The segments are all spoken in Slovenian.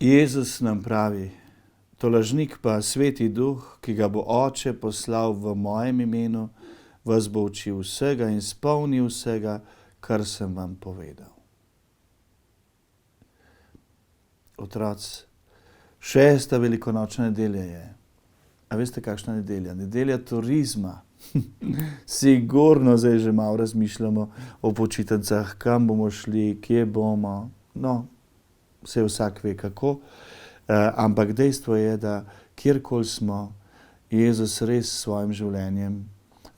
Jezus nam pravi, tolažnik pa Sveti Duh, ki ga bo Oče poslal v mojem imenu, vas bo učil vsega in spomnil vsega, kar sem vam povedal. Otroci, 6. velikonočna nedelja je. A veste, kakšna nedelja? Nedelja turizma. Sigurno zdaj že malo razmišljamo o počitnicah, kam bomo šli, kje bomo. No, vse vsak ve kako. Ampak dejstvo je, da kjerkoli smo, Jezus res s svojim življenjem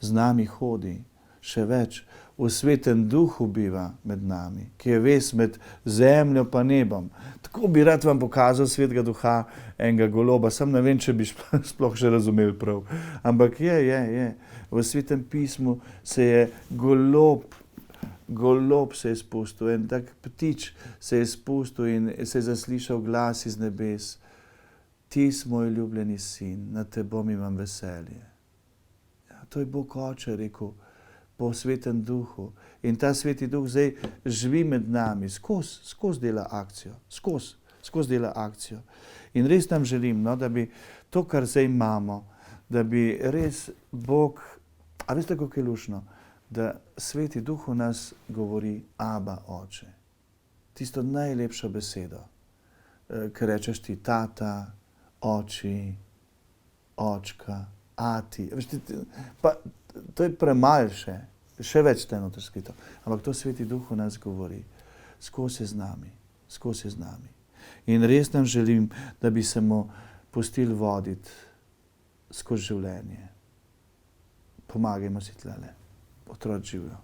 z nami hodi. Še več, v Svetem Duhu biva med nami, ki je vez med zemljo pa nebom. Tako bi rad vam pokazal Svetega Duha, enega goloba, sam ne vem, če bi sploh še razumeli prav. Ampak je. V Svetem pismu se je golob se je spustil, en tak ptič se je spustil in se je zaslišal glas iz nebes. Ti si moj ljubljeni sin, na tebom imam veselje. Ja, to je Bog Oče rekel po Svetem Duhu. In ta Sveti Duh zdaj živi med nami, skozi dela akcijo, skozi dela akcijo. In res nam želim, no, da bi to, kar zdaj imamo, da bi res Bog, a veste, kako je luštno, da Sveti Duh v nas govori Aba, Oče. Tisto najlepšo besedo, ker rečeš ti tata, oči, očka, ati. Pa to je premalo še več te noter skrito. Ampak to Sveti Duh v nas govori. Skozi je z nami. In res nam želim, da bi se mu pustili voditi skozi življenje. Pomagajmo si tlele. Otroci živijo.